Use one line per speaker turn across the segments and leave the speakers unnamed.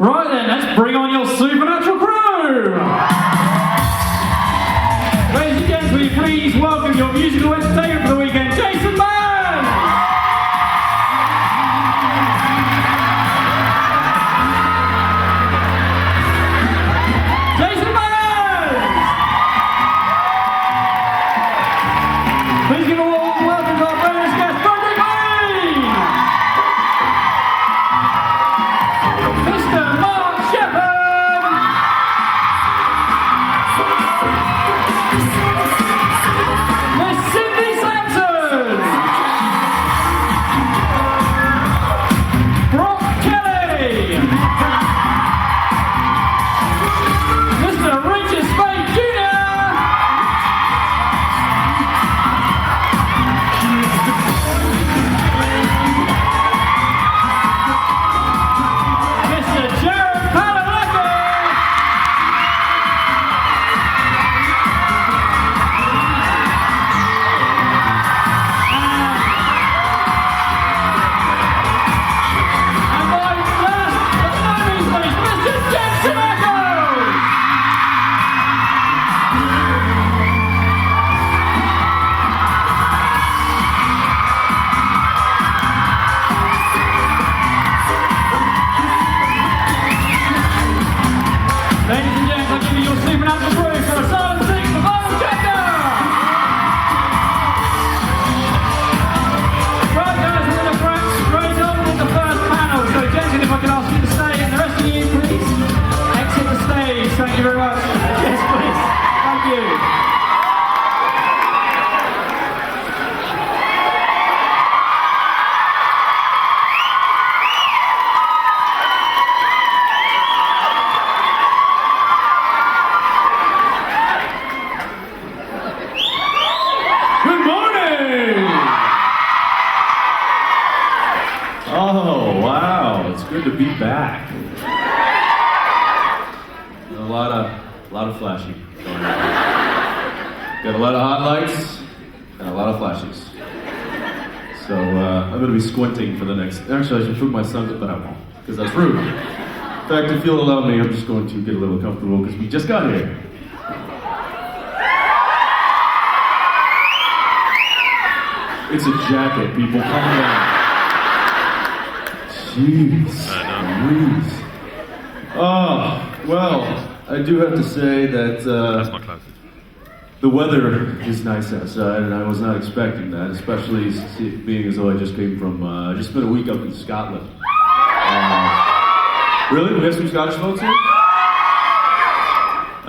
Right then, let's bring on your supernatural crew! Ladies and gents, will you please welcome your musical entertainer for the weekend, Jensen! Please give a warm welcome to our bonus guest, Mr. Mark Shepherd! Miss Cindy Sampson! Brock Kelly! Mr. Richard Spade Jr.! Ladies and gents, I'll give you your supernatural crew for Asylum 6, the final chapter! Right guys, we're going to crack straight on with the first panel. So Jensen, if I could ask you to stay, and the rest of you, please, exit the stage. Thank you very much. Yes, please. Thank you.
Oh, wow, it's good to be back. A lot of flashing going on. Got a lot of hot lights and a lot of flashes. So I'm going to be squinting for the next... Actually, I should put my sons up, but I won't, because that's rude. In fact, if you'll allow me, I'm just going to get a little comfortable, because we just got here. It's a jacket, people. Come on. Jeez. Louise. Oh, well, I do have to say that
That's my clothes.
the weather is nice outside, and I was not expecting that, especially being as though I just came from, I just spent a week up in Scotland. Really? We have some Scottish folks here?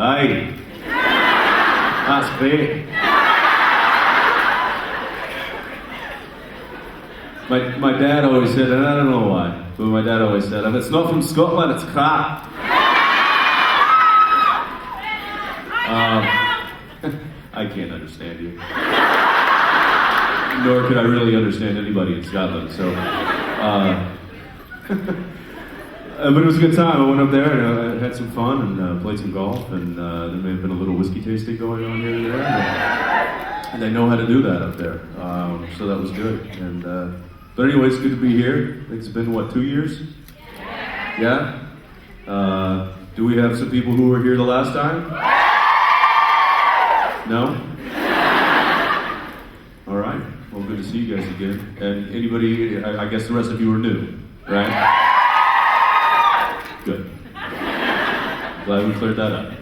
Aye. That's great. My dad always said, and I don't know why, but my dad always said, if it's not from Scotland, it's crap. I can't understand you. Nor could I really understand anybody in Scotland, so... but it was a good time. I went up there and I had some fun and played some golf, and there may have been a little whiskey tasting going on here and there. And they know how to do that up there, so that was good. And but anyway, it's good to be here. I think it's been, what, 2 years? Yeah? Do we have some people who were here the last time? No? All right. Well, good to see you guys again. And anybody, I guess the rest of you are new, right? Good. Glad we cleared that up.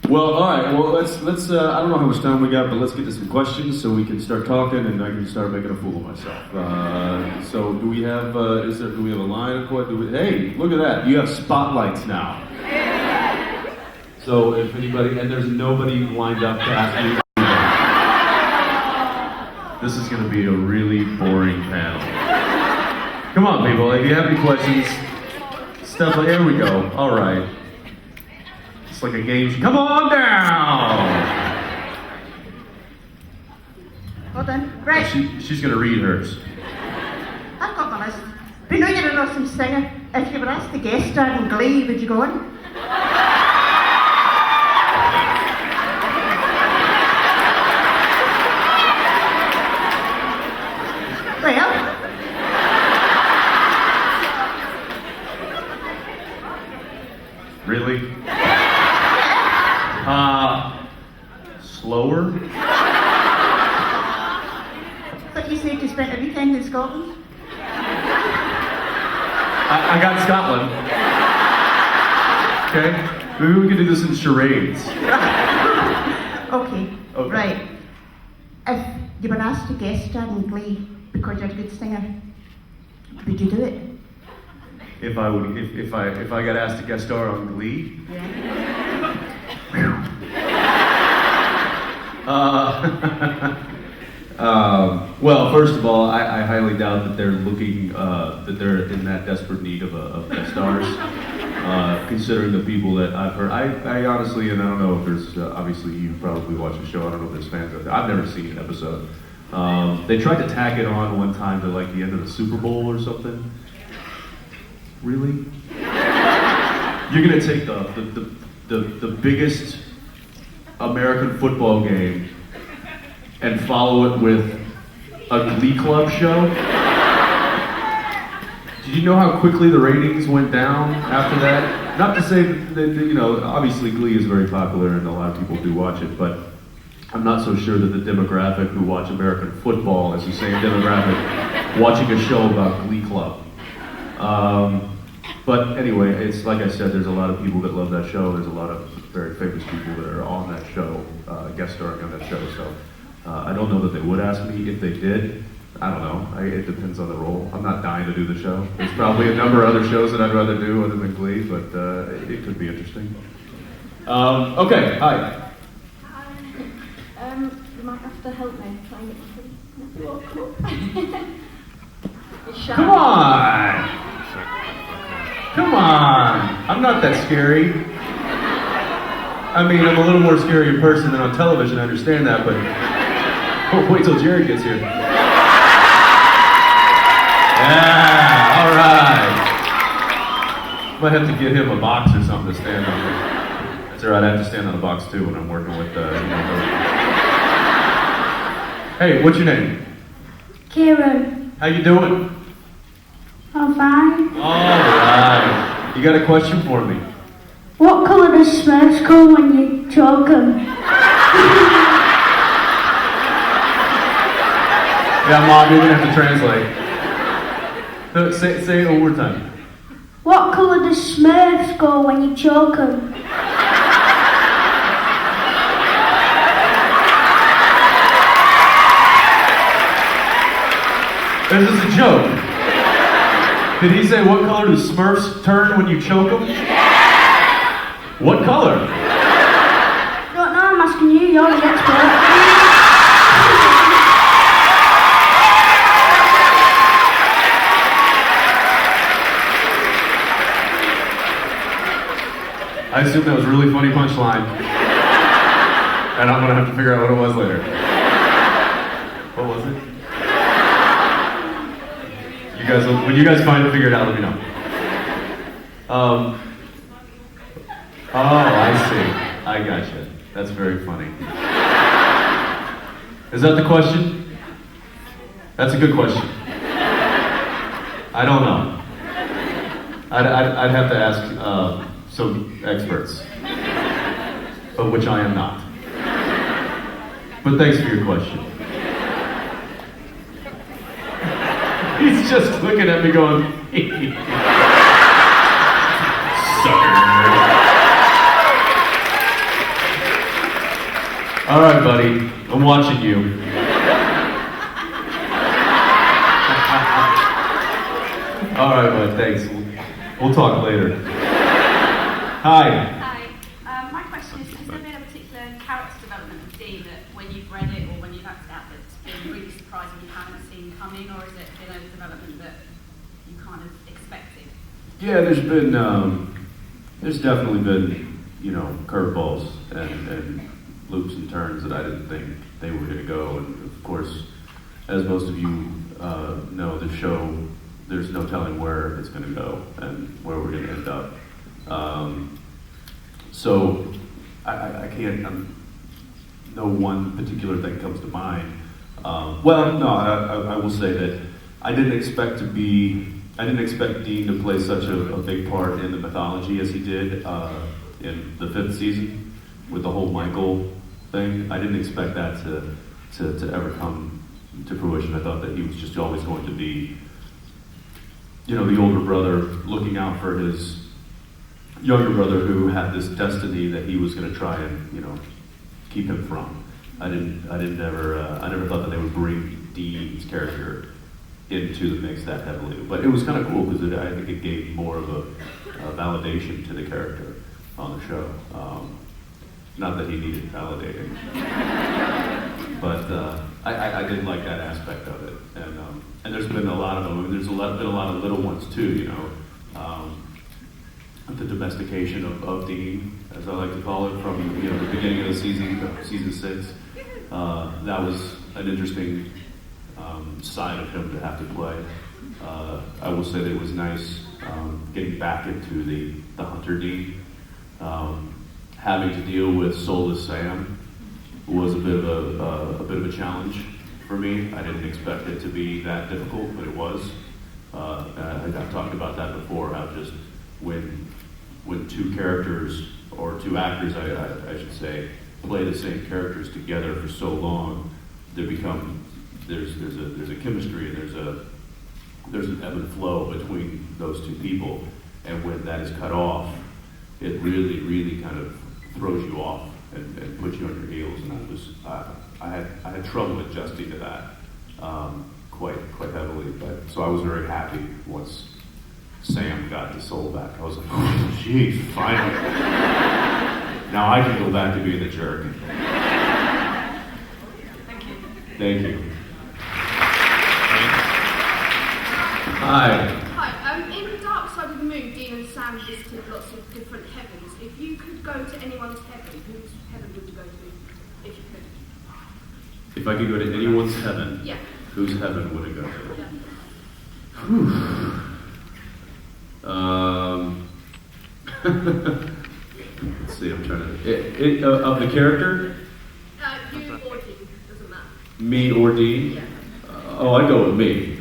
Well, all right. Well, let's. I don't know how much time we got, but let's get to some questions so we can start talking, and I can start making a fool of myself. So, do we have? Do we have a line of what? Hey, look at that! You have spotlights now. So, if anybody, and there's nobody lined up to ask me. This is going to be a really boring panel. Come on, people! If you have any questions, stuff like here we go. All right. It's like a game. Come on down!
Well done. Right.
She's going to read hers.
I've got my list. We know you're an awesome singer. If you were asked to guest star in Glee, would you go in? Well,
slower.
But you said you spent a weekend in Scotland?
I got Scotland. Okay? Maybe we could do this in charades.
Okay, right. If you were asked to guest star in Glee because you're a good singer, would you do it?
If I got asked to guest star on Glee?
Yeah.
Well, first of all, I highly doubt that they're looking, that they're in that desperate need of guest stars. Considering the people that I've heard, I honestly, and I don't know if there's, obviously you probably watch the show, I don't know if there's fans out there. I've never seen an episode. They tried to tack it on one time to like the end of the Super Bowl or something. Really? You're gonna take the biggest American football game and follow it with a Glee Club show? Did you know how quickly the ratings went down after that? Not to say that, you know, obviously Glee is very popular and a lot of people do watch it, but I'm not so sure that the demographic who watch American football is the same demographic watching a show about Glee Club. But anyway, it's like I said, there's a lot of people that love that show. There's a lot of very famous people that are on that show, guest starring on that show. So I don't know that they would ask me. If they did, I don't know. It depends on the role. I'm not dying to do the show. There's probably a number of other shows that I'd rather do other than Glee, but it could be interesting. Okay, hi.
You might have to help me try and get my feet.
Come on! Come on! I'm not that scary. I mean, I'm a little more scary in person than on television, I understand that, but wait till Jared gets here. Yeah, all right. Might have to get him a box or something to stand on. That's all right, I have to stand on a box too when I'm working with, Hey, what's your name?
Kieran,
How you doing?
I'm fine.
All right. You got a question for me?
What colour does Smurfs go when you choke them?
Yeah, Mom, you're gonna have to translate. Say it one more time.
What colour does Smurfs go when you choke them?
This is a joke. Did he say what color do Smurfs turn when you choke them? What color?
Don't know, I'm asking you, you're the expert.
I assume that was a really funny punchline. And I'm gonna have to figure out what it was later. What was it? When you guys find it, figure it out, let me know. Oh, I see. I gotcha. That's very funny. Is that the question? That's a good question. I don't know. I'd have to ask some experts, of which I am not. But thanks for your question. He's just looking at me going, sucker. All right, buddy, I'm watching you. All right, bud, thanks. We'll talk later. Hi.
Hi. My question is, has there been a particular character development of Dean that when you've read it or when you've acted out that's been really surprising you haven't seen coming, or has it been a development that you kind of expected?
Yeah, there's definitely been, you know, curveballs and loops and turns that I didn't think they were going to go. And of course, as most of you know, the show, there's no telling where it's going to go and where we're going to end up. So I can't, no one particular thing comes to mind. Well, no, I will say that I didn't expect Dean to play such a big part in the mythology as he did in the 5th season with the whole Michael thing. I didn't expect that to ever come to fruition. I thought that he was just always going to be, the older brother looking out for his younger brother who had this destiny that he was going to try and, keep him from. I never thought that they would bring Dean's character into the mix that heavily. But it was kind of cool because I think it gave more of a validation to the character on the show. Not that he needed validating, but I did like that aspect of it. And there's been a lot of them. There's been a lot of little ones too. The domestication of Dean, as I like to call it, from the beginning of the season 6. That was an interesting side of him to have to play. I will say that it was nice getting back into the Hunter Dean. Having to deal with soulless Sam was a bit of a challenge for me. I didn't expect it to be that difficult, but it was. I've talked about that before. How just when two characters or two actors, I should say, play the same characters together for so long, there's a chemistry and there's an ebb and flow between those two people, and when that is cut off, it really kind of throws you off and puts you on your heels. And I had trouble adjusting to that quite heavily. But so I was very happy once Sam got the soul back. I was like, oh, geez, finally. Now I can go back to being the jerk.
Thank you.
Thank you. Hi.
Hi. In the Dark Side of the Moon, Dean and Sam visited lots of different heavens. If you could go to anyone's heaven, whose heaven would you go to? If you could.
If I could go to anyone's heaven,
Yeah.
whose heaven would it go to?
Yeah.
Whew. Let's see, I'm trying to... of the character?
You or Dean, doesn't matter.
Me or Dean?
Yeah.
I'd go with me.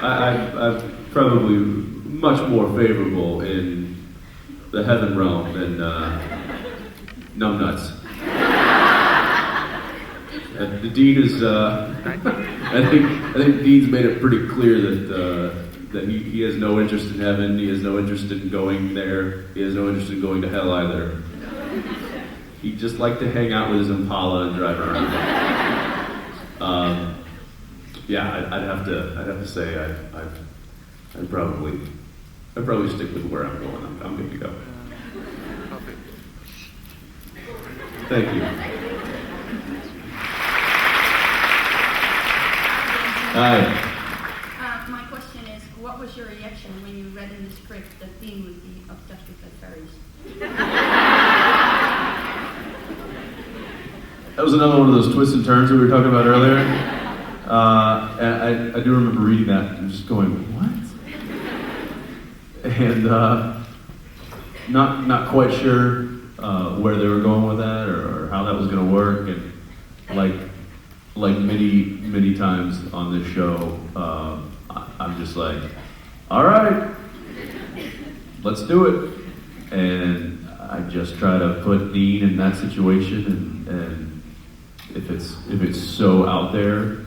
I'm probably much more favorable in the heaven realm than numbnuts. The Dean is... I think Dean's made it pretty clear that he has no interest in heaven. He has no interest in going there. He has no interest in going to hell either. He'd just like to hang out with his Impala and drive around. I'd have to say I'd probably stick with where I'm going. I'm good to go. Thank you. Hi.
My question is, what was your reaction when you read in the script that Dean would be obsessed with the fairies?
That was another one of those twists and turns that we were talking about earlier. And I do remember reading that and just going, what? And not quite sure where they were going with that or how that was going to work. And like many times on this show, I'm just like, all right, let's do it. And I just try to put Dean in that situation, and if it's so out there,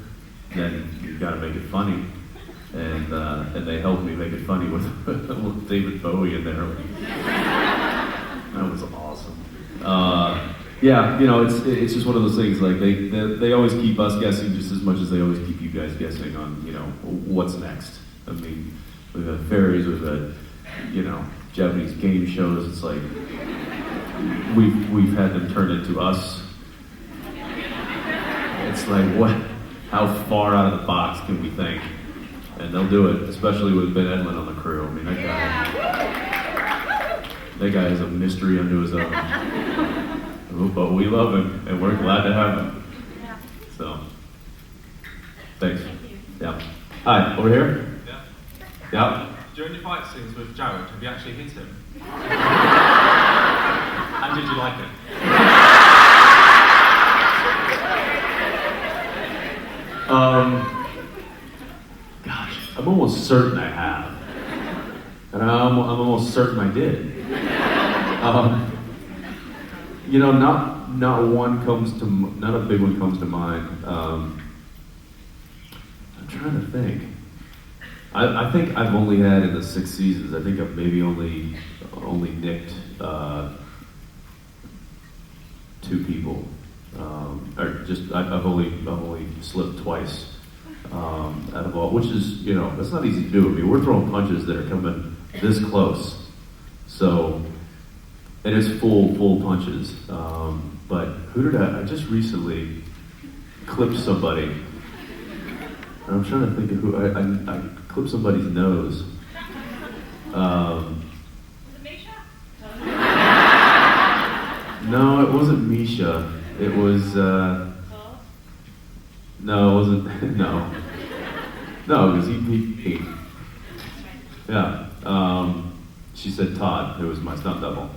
then you've got to make it funny. And they helped me make it funny with David Bowie in there. That was awesome. It's just one of those things. Like they always keep us guessing just as much as they always keep you guys guessing on what's next. I mean, we've had fairies, we've had Japanese game shows. It's like we've had them turn into us. It's like what? How far out of the box can we think? And they'll do it, especially with Ben Edlund on the crew. I mean, that guy is a mystery unto his own. But we love him, and we're glad to have him. So, thanks. Yeah. Hi, over here?
Yeah.
Yeah.
During your fight scenes with Jared, have you actually hit him? And did you like it?
Gosh, I'm almost certain I have. And I'm almost certain I did. You know, not one comes to, not a big one comes to mind. I'm trying to think. I think I've only had in the 6 seasons, I think I've maybe only nicked 2 people. Or just, I've only slipped twice out of all, which is, you know, that's not easy to do. I mean, we're throwing punches that are coming this close. So, and it's full punches. But who did I just recently clipped somebody. I'm trying to think of who, I clipped somebody's nose.
Was it Misha?
No, it wasn't Misha. It was, no, it wasn't, no. No, because he yeah. She said Todd, who was my stunt double.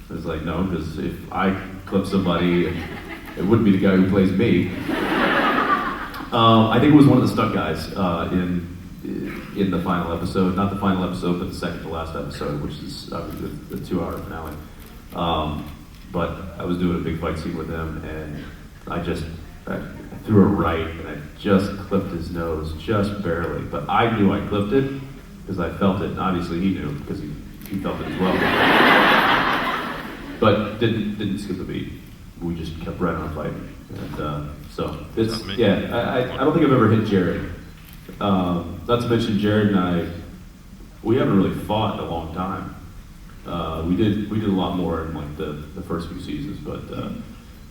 I was like, no, because if I clip somebody, it wouldn't be the guy who plays me. I think it was one of the stunt guys in the final episode. Not the final episode, but the second to last episode, which is the 2-hour finale. But I was doing a big fight scene with him, and I threw a right, and I just clipped his nose, just barely. But I knew I clipped it, because I felt it, and obviously he knew, because he felt it as well. But didn't skip a beat. We just kept right on fighting. And so, it's, yeah, I don't think I've ever hit Jared. Not to mention Jared and we haven't really fought in a long time. We did a lot more in like the first few seasons, but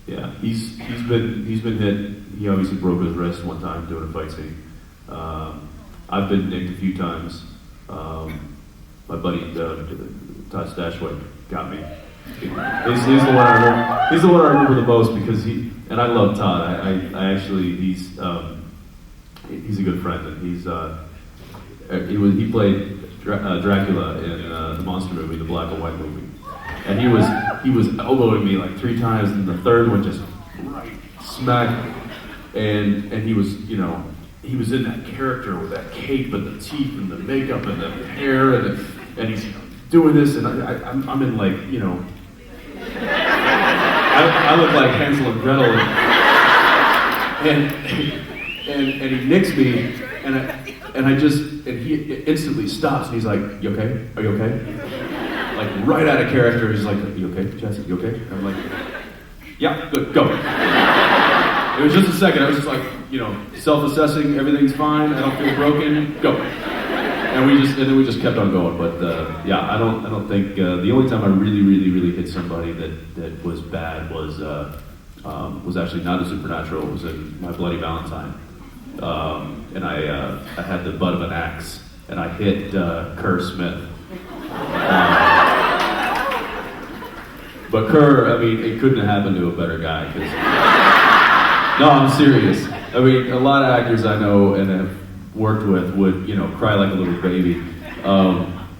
yeah, he's been hit. He obviously broke his wrist one time doing a fight scene. I've been nicked a few times. My buddy Todd Stashwick got me. He's the one I remember. He's the one I remember the most because and I love Todd. I actually he's a good friend, and he played Dracula in the monster movie, the black and white movie, and he was elbowing me like 3 times, and the third one just right smack, and he was, you know, he was in that character with that cape and the teeth and the makeup and the hair and he's doing this, and I'm in, like, you know, I look like Hansel and Gretel, and he nicks me, and he instantly stops, and he's like, "You okay? Are you okay?" Like right out of character, he's like, "You okay, Jesse? You okay?" And I'm like, "Yeah, good, go." It was just a second. I was just like, you know, self-assessing. Everything's fine. I don't feel broken. Go. And then we just kept on going. But yeah, I don't think the only time I really hit somebody that was bad was actually not a Supernatural. It was in My Bloody Valentine, and I had the butt of an axe, and I hit Kerr Smith. But Kerr, I mean, it couldn't have happened to a better guy. No, I'm serious. I mean, a lot of actors I know and have worked with would, you know, cry like a little baby.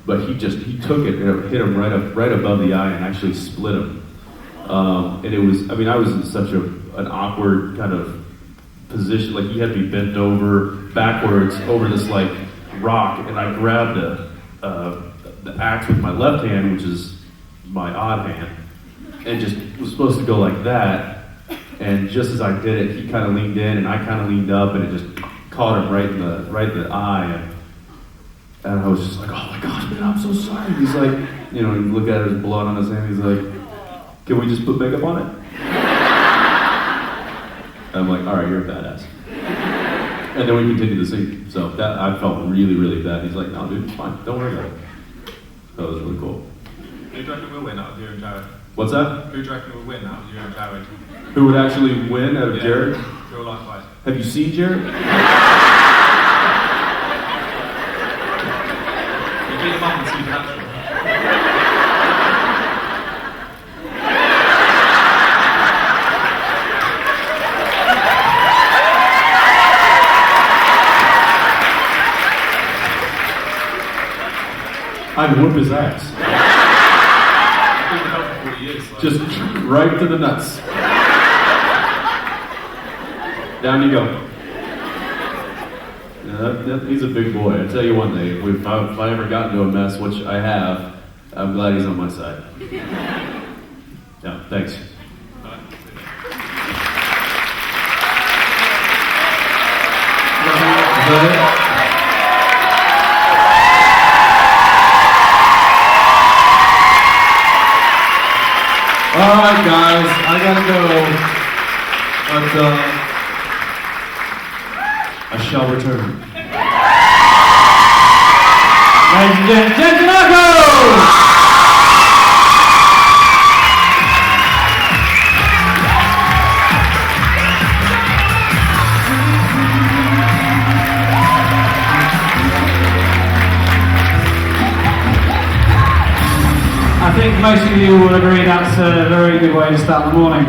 But he took it and it hit him right above the eye and actually split him. And it was, I mean, I was in such an awkward kind of position. Like, he had me bent over, backwards, over this, like, rock, and I grabbed the axe with my left hand, which is my odd hand, and just was supposed to go like that. And just as I did it, he kind of leaned in, and I kind of leaned up, and it just caught him right in the eye. And I was just like, "Oh my gosh, man, I'm so sorry." He's like, you know, you look at his blood on his hand. He's like, "Can we just put makeup on it?" And I'm like, "All right, you're a badass." And then we continued the scene. So that I felt really bad. He's like, "No, dude, it's fine. Don't worry about it." That was really cool.
Who do you reckon will win out of you and Jared?
What's that?
Who do you reckon will win out of you and Jared?
Who would actually win out of Jared?
Real life fight.
Have you seen Jared?
You beat him up and see that.
I'd whoop his ass.
I've been helping for 40 years. So.
Just right to the nuts. Down you go. Yeah, he's a big boy. I tell you one thing, if I ever got into a mess, which I have, I'm glad he's on my side. Yeah, thanks. Alright guys, I gotta go. But I shall return.
Ladies and gentlemen, Jensen! I think most of you will agree that's a very good way to start the morning.